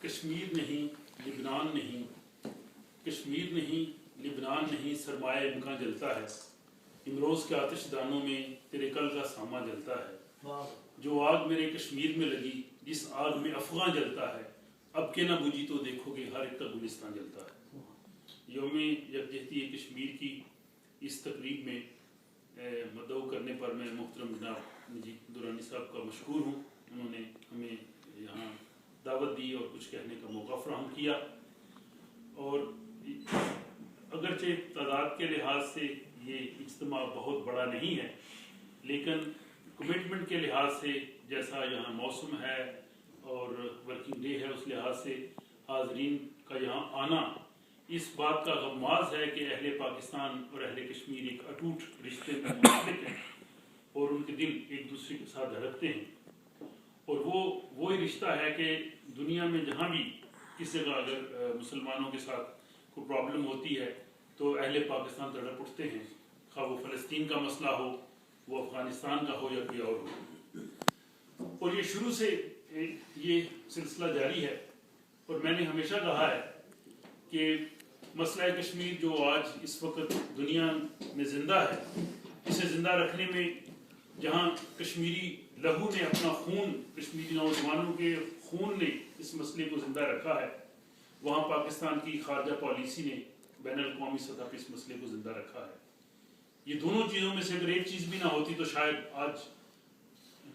کشمیر نہیں لبنان نہیں، کشمیر نہیں لبنان نہیں، سرمایہ امکان جلتا ہے، امروز کے آتش دانوں میں تیرے کل کا ساما جلتا ہے، جو آگ میرے کشمیر میں لگی جس آگ میں افغان جلتا ہے، اب کہ نہ بجھی تو دیکھو گے ہر ایک کا گلستان جلتا ہے۔ یوم یکجہتی کشمیر کی اس تقریب میں مدعو کرنے پر میں محترم جناب مجید درانی صاحب کا مشکور ہوں، انہوں نے ہمیں یہاں دعوت دی اور کچھ کہنے کا موقع فراہم کیا، اور اگرچہ تعداد کے لحاظ سے یہ اجتماع بہت بڑا نہیں ہے، لیکن کمٹمنٹ کے لحاظ سے جیسا یہاں موسم ہے اور ورکنگ ڈے ہے، اس لحاظ سے حاضرین کا یہاں آنا اس بات کا غماز ہے کہ اہل پاکستان اور اہل کشمیر ایک اٹوٹ رشتے میں منسلک ہیں اور ان کے دل ایک دوسرے کے ساتھ دھڑکتے ہیں، اور وہی رشتہ ہے کہ دنیا میں جہاں بھی کسی کا اگر مسلمانوں کے ساتھ کوئی پرابلم ہوتی ہے تو اہل پاکستان تڑپ اٹھتے ہیں، خواہ وہ فلسطین کا مسئلہ ہو، وہ افغانستان کا ہو یا کوئی اور ہو، اور یہ شروع سے یہ سلسلہ جاری ہے۔ اور میں نے ہمیشہ کہا ہے کہ مسئلہ کشمیر جو آج اس وقت دنیا میں زندہ ہے، اسے زندہ رکھنے میں جہاں کشمیری لہو نے اپنا خون، کشمیری نوجوانوں کے خون نے اس مسئلے کو زندہ رکھا ہے، وہاں پاکستان کی خارجہ پالیسی نے بین الاقوامی سطح پہ اس مسئلے کو زندہ رکھا ہے۔ یہ دونوں چیزوں میں سے اگر ایک چیز بھی نہ ہوتی تو شاید آج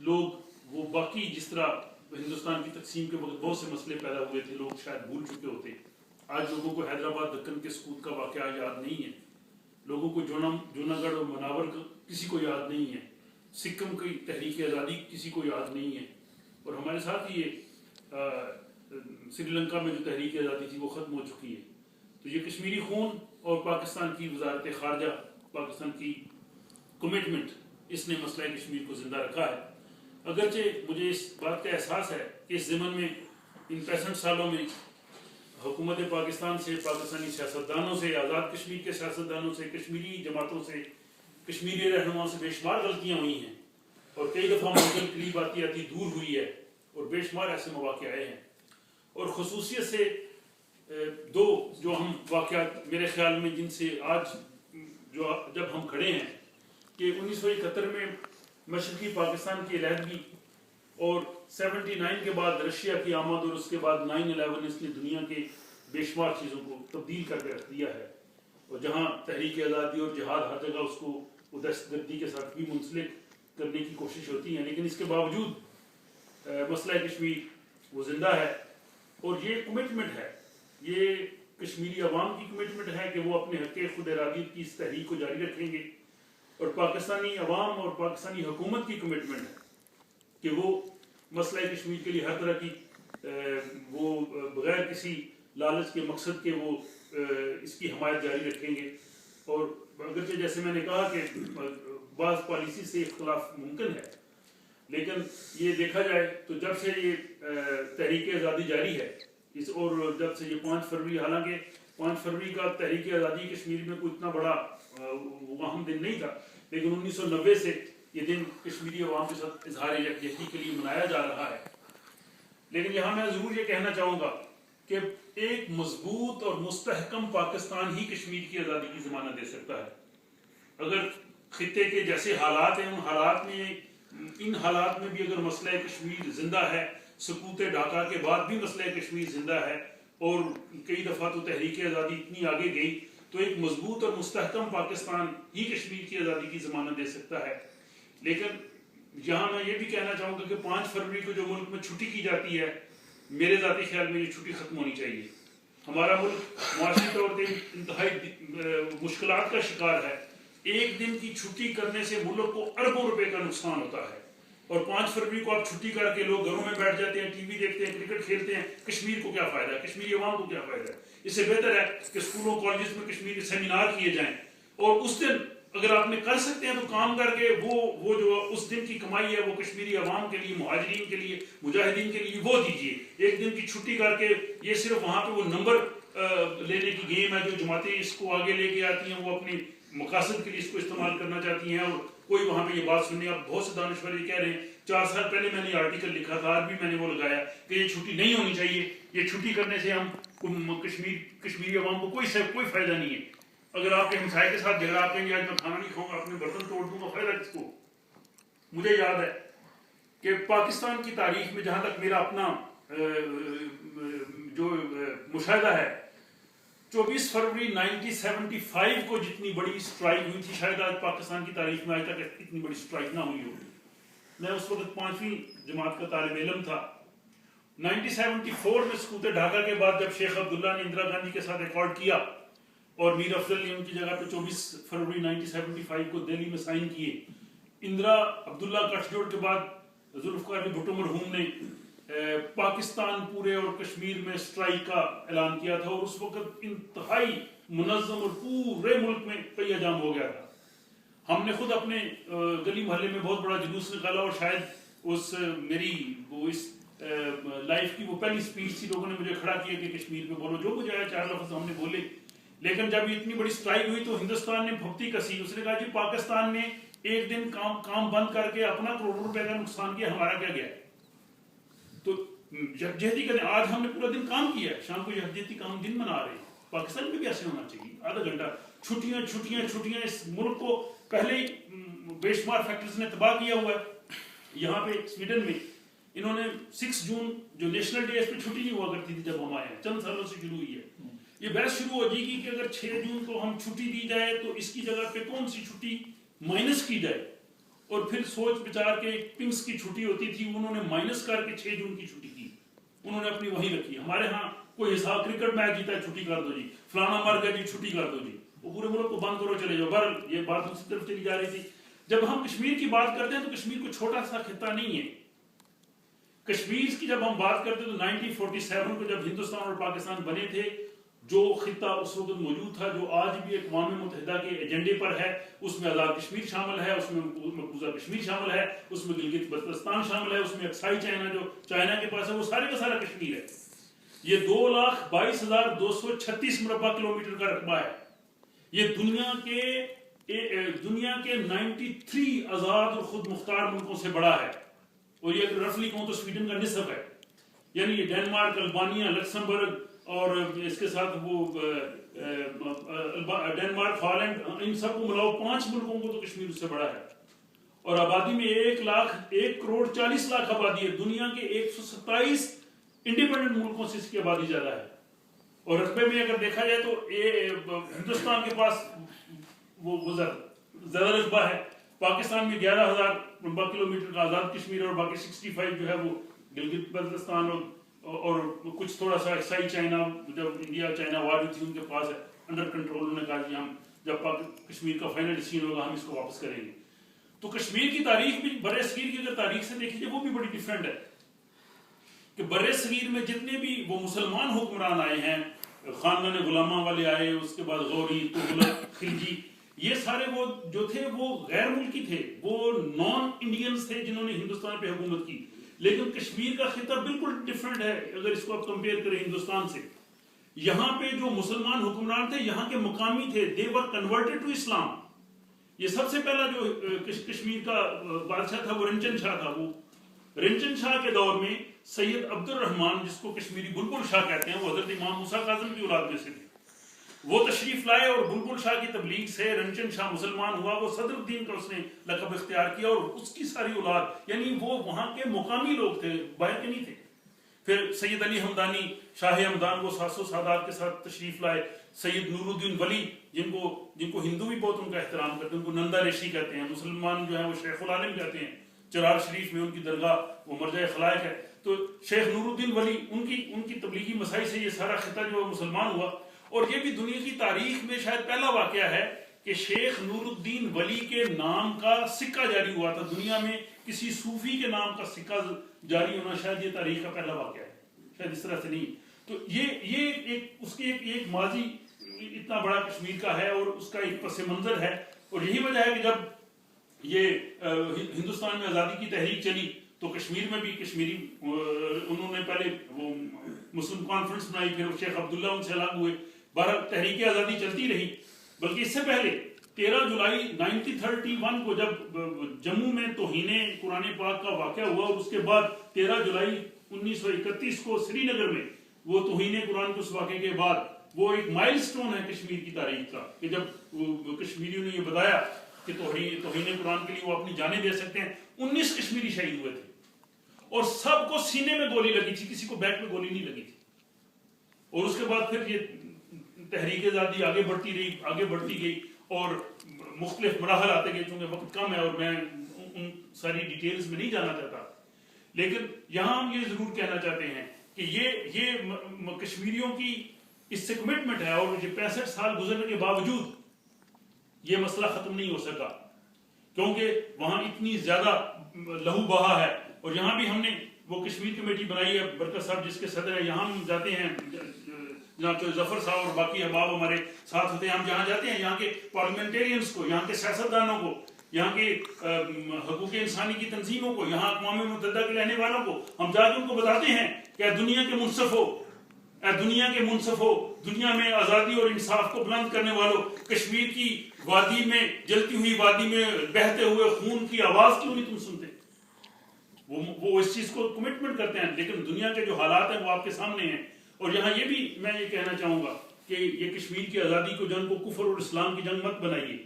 لوگ وہ باقی جس طرح ہندوستان کی تقسیم کے وقت بہت سے مسئلے پیدا ہوئے تھے لوگ شاید بھول چکے ہوتے۔ آج لوگوں کو حیدرآباد دکن کے سقوط کا واقعہ یاد نہیں ہے، لوگوں کو جوناگڑھ اور مناور کسی کو یاد نہیں ہے، سکم کی تحریک آزادی کسی کو یاد نہیں ہے، اور ہمارے ساتھ یہ سری لنکا میں جو تحریک آزادی تھی وہ ختم ہو چکی ہے۔ تو یہ کشمیری خون اور پاکستان کی وزارت خارجہ، پاکستان کی کمٹمنٹ، اس نے مسئلہ کشمیر کو زندہ رکھا ہے۔ اگرچہ مجھے اس بات کا احساس ہے کہ اس ضمن میں ان 65 سالوں میں حکومت پاکستان سے، پاکستانی سیاستدانوں سے، آزاد کشمیر کے سیاستدانوں سے، کشمیری جماعتوں سے، کشمیری رہنماؤں سے بے شمار غلطیاں ہوئی ہیں، اور کئی دفعہ ملک قریب آتی آتی دور ہوئی ہے، اور بے شمار ایسے مواقع آئے ہیں، اور خصوصیت سے دو جو ہم واقعات میرے خیال میں جن سے آج جب ہم کھڑے ہیں کہ 1971 میں مشرقی پاکستان کی علیحدگی اور 79 کے بعد رشیا کی آمد اور اس کے بعد 9/11 اس نے دنیا کے بے شمار چیزوں کو تبدیل کر کے رکھ دیا ہے، اور جہاں تحریک آزادی اور جہاد ہر جگہ اس کو دہشت گردی کے ساتھ بھی منسلک کرنے کی کوشش ہوتی ہے، لیکن اس کے باوجود مسئلہ کشمیر وہ زندہ ہے، اور یہ کمٹمنٹ ہے، یہ کشمیری عوام کی کمٹمنٹ ہے کہ وہ اپنے حق خود ارادیت کی اس تحریک کو جاری رکھیں گے، اور پاکستانی عوام اور پاکستانی حکومت کی کمٹمنٹ ہے کہ وہ مسئلہ کشمیر کے لیے ہر طرح کی وہ بغیر کسی لالچ کے مقصد کے وہ اس کی حمایت جاری رکھیں گے۔ اور اگرچہ جیسے میں نے کہا کہ بعض پالیسی سے اختلاف ممکن ہے، لیکن یہ دیکھا جائے تو جب سے یہ تحریک آزادی جاری ہے اور جب سے یہ 5 فروری، حالانکہ 5 فروری کا تحریک آزادی کشمیر میں کوئی اتنا بڑا اہم دن نہیں تھا، لیکن 1990 سے یہ دن کشمیری عوام کے ساتھ اظہار یکجہتی کے لیے منایا جا رہا ہے۔ لیکن یہاں میں ضرور یہ کہنا چاہوں گا کہ ایک مضبوط اور مستحکم پاکستان ہی کشمیر کی آزادی کی ضمانت دے سکتا ہے۔ اگر خطے کے جیسے حالات ہیں، ان حالات میں بھی اگر مسئلہ کشمیر زندہ ہے، سقوط ڈھاکہ کے بعد بھی مسئلہ کشمیر زندہ ہے، اور کئی دفعہ تو تحریک آزادی اتنی آگے گئی، تو ایک مضبوط اور مستحکم پاکستان ہی کشمیر کی آزادی کی ضمانت دے سکتا ہے۔ لیکن یہاں میں یہ بھی کہنا چاہوں گا کہ 5 فروری کو جو ملک میں چھٹی کی جاتی ہے، میرے ذاتی خیال میں یہ چھٹی ختم ہونی چاہیے۔ ہمارا ملک معاشی طور پر انتہائی مشکلات کا شکار ہے، ایک دن کی چھٹی کرنے سے ملک کو اربوں روپے کا نقصان ہوتا ہے، اور 5 فروری کو آپ چھٹی کر کے لوگ گھروں میں بیٹھ جاتے ہیں، ٹی وی دیکھتے ہیں، کرکٹ کھیلتے ہیں، کشمیر کو کیا فائدہ ہے، کشمیری عوام کو کیا فائدہ ہے؟ اس سے بہتر ہے کہ اسکولوں کالجز میں کشمیری سیمینار کیے جائیں، اور اس دن اگر آپ نے کر سکتے ہیں تو کام کر کے وہ جو اس دن کی کمائی ہے وہ کشمیری عوام کے لیے، مہاجرین کے لیے، مجاہدین کے لیے وہ دیجیے۔ ایک دن کی چھٹی کر کے یہ صرف وہاں پہ وہ نمبر لینے کی گیم ہے جو جماعتیں اس کو آگے لے کے آتی ہیں، وہ اپنی مقاصد کے لیے اس کو استعمال کرنا چاہتی ہیں، اور کوئی وہاں پہ یہ بات سننے، اب بہت سے دانشور یہ کہہ رہے ہیں 4 سال پہلے میں نے آرٹیکل لکھا تھا، آج بھی میں نے وہ لگایا کہ یہ چھٹی نہیں ہونی چاہیے، یہ چھٹی کرنے سے ہم کشمیری عوام کو کوئی فائدہ نہیں ہے. اگر آپ کے ہمسائے کے ساتھ جھگڑا، آپ کہیں گے آج میں کھانا نہیں کھاؤں گا، اپنے برتن توڑ دوں گا، فائدہ کس کو؟ مجھے یاد ہے کہ پاکستان کی تاریخ میں جہاں تک میرا اپنا جو مشاہدہ ہے، 24 فروری 1975 کو جتنی بڑی اسٹرائک ہوئی تھی، شاید آج پاکستان کی تاریخ میں آج تک اتنی بڑی اسٹرائک نہ ہوئی ہوگی. میں اس وقت 5ویں جماعت کا طالب علم تھا. 1974 میں سقوط ڈھاکہ کے بعد جب شیخ عبداللہ نے اندرا گاندھی کے ساتھ ایکارڈ کیا اور میر افضل نے ان کی جگہ پہ 24 فروری 1975 کو دہلی میں سائن کیے، اندرا عبداللہ گٹھ جوڑ کے بعد ذوالفقار علی بھٹو مرحوم نے پاکستان پورے اور کشمیر میں اسٹرائک کا اعلان کیا تھا، اور اس وقت انتہائی منظم اور پورے ملک میں پہیہ جام ہو گیا تھا. ہم نے خود اپنے گلی محلے میں بہت بڑا جلوس نکالا، اور شاید اس میری اس لائف کی وہ پہلی سپیچ تھی. لوگوں نے مجھے کھڑا کیا کہ کشمیر پہ بولو، جو مجھے آیا 4 لفظ ہم نے بولے. لیکن جب اتنی بڑی اسٹرائک ہوئی تو ہندوستان نے پھپتی کسی. اس نے کہا جی پاکستان نے ایک دن کام بند کر کے اپنا کروڑوں روپے کا نقصان کیا، ہمارا کیا گیا؟ تو یکجہتی کریں. آج ہم نے پورا دن کام کیا ہے، شام کو یکجہتی کام دن منا رہے ہیں. پاکستان میں بھی ایسے ہونا چاہیے. آدھا گھنٹہ چھٹیاں اس ملک کو پہلے بے شمار فیکٹرز نے تباہ کیا ہوا ہے. یہاں پہ سویڈن میں انہوں نے 6 جون جو نیشنل ڈے، اس پہ چھٹی نہیں ہوا کرتی تھی جب ہم آئے ہیں، چند سالوں سے شروع ہوئی ہے. یہ بحث شروع ہو جائے گی کہ اگر 6 جون کو ہم چھٹی دی جائے تو اس کی جگہ پہ کون سی چھٹی مائنس کی جائے. اور پھر سوچ بچار کے پنکس کی چھٹی ہوتی تھی، انہوں نے مائنس کر کے 6 جون کی چھٹی کی، انہوں نے اپنی وہیں رکھی. ہمارے ہاں کوئی حساب، کرکٹ میچ جیتا ہے چھٹی کر دو جی، فلانا مر گیا جی چھٹی کر دو جی، وہ پورے ملک کو بند کرو چلے جاؤ. بہرحال یہ بات دوسری طرف چلی جا رہی تھی. جب ہم کشمیر کی بات کرتے ہیں تو کشمیر کو چھوٹا سا خطہ نہیں ہے. کشمیر کی جب ہم بات کرتے ہیں تو 1947 کو جب ہندوستان اور پاکستان بنے تھے، جو خطہ اس وقت موجود تھا، جو آج بھی اقوام متحدہ کے ایجنڈے پر ہے، اس میں آزاد کشمیر شامل ہے، اس میں مقبوضہ کشمیر شامل ہے، اس میں گلگت بلتستان شامل ہے، اس میں اکسائی چائنا جو چائنا کے پاس ہے، وہ سارے کا سارا کشمیر ہے. یہ 2,22,236 مربع کلومیٹر کا رقبہ ہے. یہ دنیا کے 93 آزاد اور خود مختار ملکوں سے بڑا ہے. اور یہ اگر رفلی کہوں تو سویڈن کا نصف ہے. یعنی یہ ڈینمارک، البانیہ، لکسمبرگ اور اس کے ساتھ وہ ڈینمارک، ہالینڈ، ان سب کو ملاؤ 5 ملکوں کو تو کشمیر اس سے بڑا ہے. اور آبادی میں 1,40,00,000 آبادی ہے. دنیا کے 127 انڈیپینڈنٹ ملکوں سے اس کی آبادی زیادہ ہے. اور رقبے میں اگر دیکھا جائے تو ہندوستان کے پاس وہ زیادہ رقبہ ہے. پاکستان میں 11,000 مربع کلومیٹر کا آزاد کشمیر، اور باقی 65 جو ہے وہ گلگت بلتستان اور کچھ تھوڑا سا عیسائی چائنا، جب انڈیا چائنا وار تھی ان کے پاس ہے، انڈر کنٹرول. انہوں نے کہا کہ ہم جب کشمیر کا فائنل ڈیسیژن ہوگا ہم اس کو واپس کریں گے. تو کشمیر کی تاریخ بھی برِ صغیر کی اگر تاریخ سے دیکھی جائے وہ بھی بڑی ڈیفرنٹ ہے. کہ برِ صغیر میں جتنے بھی وہ مسلمان حکمران آئے ہیں، خاندان غلامہ والے آئے، اس کے بعد غوری، تغلق، خلجی، یہ سارے وہ جو تھے وہ غیر ملکی تھے، وہ نان انڈینز تھے جنہوں نے ہندوستان پہ حکومت کی. لیکن کشمیر کا خطہ بالکل ڈیفرنٹ ہے اگر اس کو آپ کمپیئر کریں ہندوستان سے. یہاں پہ جو مسلمان حکمران تھے یہاں کے مقامی تھے، they were converted to Islam. یہ سب سے پہلا جو کشمیر کا بادشاہ تھا وہ رنچن شاہ تھا. وہ رنچن شاہ کے دور میں سید عبد الرحمن، جس کو کشمیری بلبل شاہ کہتے ہیں، وہ حضرت امام موسیٰ کاظم کی اولاد میں سے تھے. وہ تشریف لائے اور بلبل شاہ کی تبلیغ سے رنچن شاہ مسلمان ہوا. وہ صدر الدین کا اس نے لقب اختیار کیا، اور اس کی ساری اولاد، یعنی وہ وہاں کے مقامی لوگ تھے، باہر کے نہیں تھے. پھر سید علی ہمدانی، شاہ ہمدان، وہ 700 سادات کے ساتھ تشریف لائے. سید نور الدین ولی، جن کو ہندو بھی بہت ان کا احترام کرتے ہیں، ان کو نندا ریشی کہتے ہیں. مسلمان جو ہیں وہ شیخ العالم کہتے ہیں. چرار شریف میں ان کی درگاہ وہ مرجع خلائق ہے. تو شیخ نور الدین ولی، ان کی تبلیغی مسائی سے یہ سارا خطہ جو مسلمان ہوا. اور یہ بھی دنیا کی تاریخ میں شاید پہلا واقعہ ہے کہ شیخ نور الدین ولی کے نام کا سکہ جاری ہوا تھا. دنیا میں کسی صوفی کے نام کا سکہ جاری ہونا شاید یہ تاریخ کا پہلا واقعہ ہے، شاید اس طرح سے نہیں. تو یہ اس کی ایک ماضی اتنا بڑا کشمیر کا ہے، اور اس کا ایک پس منظر ہے. اور یہی وجہ ہے کہ جب یہ ہندوستان میں آزادی کی تحریک چلی تو کشمیر میں بھی کشمیری انہوں نے پہلے وہ مسلم کانفرنس بنائی، پھر شیخ عبداللہ ان سے الگ ہوئے. بہرحال تحریک آزادی چلتی رہی. بلکہ اس سے پہلے 13 جولائی 1931 کو جب جموں میں توہین قرآن پاک کا واقعہ ہوا اور اس کے بعد 13 جولائی 1931 کو سری نگر میں وہ توہین قرآن کے اس واقعے کے بعد وہ ایک مائل سٹون ہے کشمیر کی تاریخ کا کہ جب کشمیریوں نے یہ بتایا کہ توہین قرآن کے لیے وہ اپنی جانیں دے سکتے ہیں. 19 کشمیری شہید ہوئے تھے اور سب کو سینے میں گولی لگی تھی, کسی کو بیک میں گولی نہیں لگی تھی. اور اس کے بعد پھر یہ تحریک آزادی آگے بڑھتی رہی, آگے بڑھتی گئی اور مختلف مراحل آتے گئے. چونکہ وقت کم ہے اور میں ان ساری ڈیٹیلز میں نہیں جانا چاہتا, لیکن یہاں ہم یہ ضرور کہنا چاہتے ہیں کہ یہ کشمیریوں کی اس سے کمٹمنٹ ہے, اور یہ 65 سال گزرنے کے باوجود یہ مسئلہ ختم نہیں ہو سکا کیونکہ وہاں اتنی زیادہ لہو بہا ہے. اور یہاں بھی ہم نے وہ کشمیر کمیٹی بنائی ہے, برکت صاحب جس کے صدر ہیں, یہاں ہم جاتے ہیں, جناب ظفر صاحب اور باقی احباب ہمارے ساتھ ہوتے ہیں, ہم جہاں جاتے ہیں یہاں کے پارلیمنٹیرینز کو, یہاں کے سیاستدانوں کو, یہاں کے حقوق انسانی کی تنظیموں کو, یہاں اقوام متحدہ کے رہنے والوں کو ہم جا کے ان کو بتاتے ہیں کہ دنیا کے منصف ہو, دنیا کے منصف ہو, دنیا میں آزادی اور انصاف کو بلند کرنے والوں, کشمیر کی وادی میں, جلتی ہوئی وادی میں بہتے ہوئے خون کی آواز کیوں نہیں تم سنتے؟ وہ اس چیز کو کمٹمنٹ کرتے ہیں, لیکن دنیا کے جو حالات ہیں وہ آپ کے سامنے ہیں. اور یہاں یہ بھی میں یہ کہنا چاہوں گا کہ یہ کشمیر کی آزادی کو جنگ کو کفر اور اسلام کی جنگ مت بنائیے.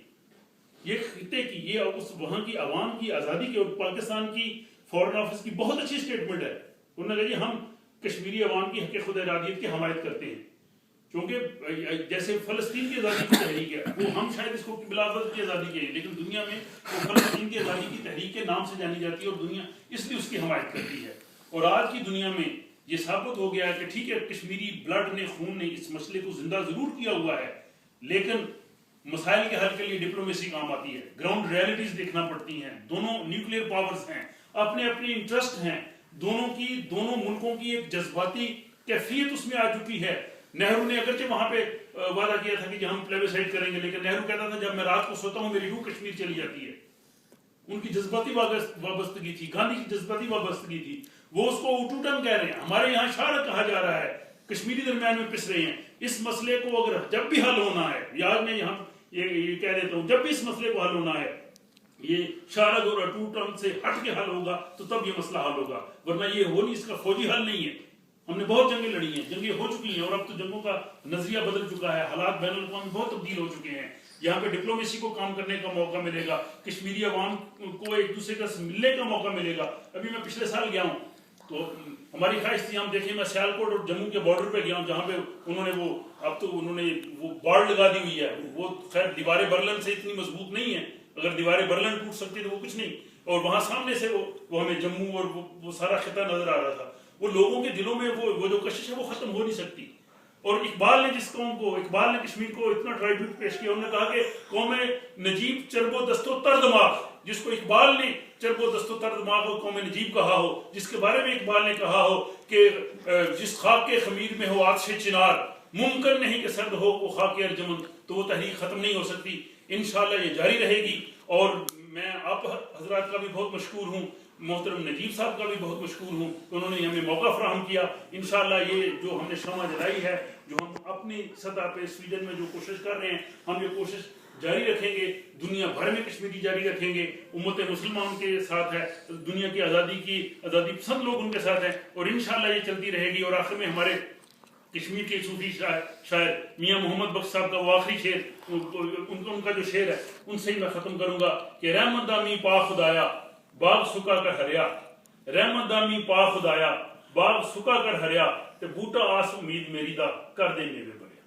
یہ خطے کی, یہ اس وہاں کی عوام کی آزادی کی, اور پاکستان کی فورن آفس کی بہت اچھی اسٹیٹمنٹ ہے. انہوں نے کہا جی ہم کشمیری عوام کی حق خود ارادیت کی حمایت کرتے ہیں, کیونکہ جیسے فلسطین کی آزادی کی تحریک ہے وہ ہم شاید اس کو بلاوطن کی آزادی کہیں, لیکن دنیا میں وہ فلسطین کی آزادی کی تحریک کے نام سے جانی جاتی ہے اور دنیا اس لیے اس کی حمایت کرتی ہے. اور آج کی دنیا میں یہ ثابت ہو گیا ہے کہ ٹھیک ہے کشمیری بلڈ نے, خون نے اس مسئلے کو زندہ ضرور کیا ہوا ہے, لیکن مسائل کے حل کے لیے ڈپلومیسی کام آتی ہے, گراؤنڈ ریالٹیز دیکھنا پڑتی ہیں. دونوں نیوکلیئر پاورز ہیں, اپنے اپنے انٹرسٹ ہیں, دونوں ملکوں کی ایک جذباتی کیفیت اس میں آ چکی ہے. نہرو نے اگرچہ وہاں پہ وعدہ کیا تھا کہ ہم پلیبیسائٹ کریں گے, لیکن نہرو کہتا تھا جب میں رات کو سوتا ہوں میری روح کشمیر چلی جاتی ہے. ان کی جذباتی وابستگی تھی, گاندھی کی جذباتی وابستگی تھی. وہ اس کو اوٹوٹن کہہ رہے ہیں, ہمارے یہاں شارک کہا جا رہا ہے, کشمیری درمیان میں پس رہے ہیں. اس مسئلے کو اگر جب بھی حل ہونا ہے, یا میں یہاں یہ کہہ دیتا ہوں, جب بھی اس مسئلے کو حل ہونا ہے یہ شارک اور اٹوٹن سے ہٹ کے حل ہوگا تو تب یہ مسئلہ حل ہوگا, ورنہ یہ ہو نہیں, اس کا فوجی حل نہیں ہے. ہم نے بہت جنگیں لڑی ہیں, جنگیں ہو چکی ہیں, اور اب تو جنگوں کا نظریہ بدل چکا ہے, حالات بین الاقوامی بہت تبدیل ہو چکے ہیں. یہاں پہ ڈپلومیسی کو کام کرنے کا موقع ملے گا, کشمیری عوام کو ایک دوسرے کا ملنے کا موقع ملے گا. ابھی میں پچھلے سال گیا ہوں تو ہماری خواہش تھی, ہم دیکھیں, میں سیالکوٹ اور جموں کے بارڈر پہ گیا ہوں جہاں پہ انہوں نے اب تو انہوں نے وہ بارڈ لگا دی ہوئی ہے. وہ خیر دیوار برلن سے اتنی مضبوط نہیں ہے, اگر دیوار برلن ٹوٹ سکتی تو وہ کچھ نہیں. اور وہاں سامنے سے وہ ہمیں جموں اور وہ سارا خطہ نظر آ رہا تھا. وہ لوگوں کے دلوں میں وہ جو کشش ہے وہ ختم ہو نہیں سکتی. اور اقبال نے کشمیر کو اتنا ٹرائبیوٹ پیش کیا, انہوں نے کہا کہ قوم نجیب چرب و دست و تر دماغ, جس کو اقبال نے چرب و دست و تر دماغ کو قوم نجیب کہا ہو, جس کے بارے میں اقبال نے کہا ہو کہ جس خاک کے خمیر میں ہو آتش چنار, ممکن نہیں کہ سرد ہو وہ خاک ارجمن, تو وہ تحریک ختم نہیں ہو سکتی. انشاءاللہ یہ جاری رہے گی. اور میں آپ حضرات کا بھی بہت مشکور ہوں, محترم نجیب صاحب کا بھی بہت مشکور ہوں کہ انہوں نے ہمیں موقع فراہم کیا. انشاءاللہ یہ جو ہم نے شمع جلائی ہے, جو ہم اپنی سطح پہ سویڈن میں جو کوشش کر رہے ہیں, ہم یہ کوشش جاری رکھیں گے, دنیا بھر میں کشمیری جاری رکھیں گے. امت مسلمان کے ساتھ ہے, دنیا کی آزادی پسند لوگ ان کے ساتھ ہیں, اور انشاءاللہ یہ چلتی رہے گی. اور آخر میں ہمارے کشمیر کے صوفی شاعر میاں محمد بخش صاحب کا وہ آخری شعر, ان کا جو شعر ہے ان سے ہی میں ختم کروں گا کہ رحمت دامی پا خدایا باغ سکا کر ہریا, رحمت دامی پا خدایا باغ سکا کر ہریا, تے بوٹا آس امید میری دا کر دیں گے بڑے.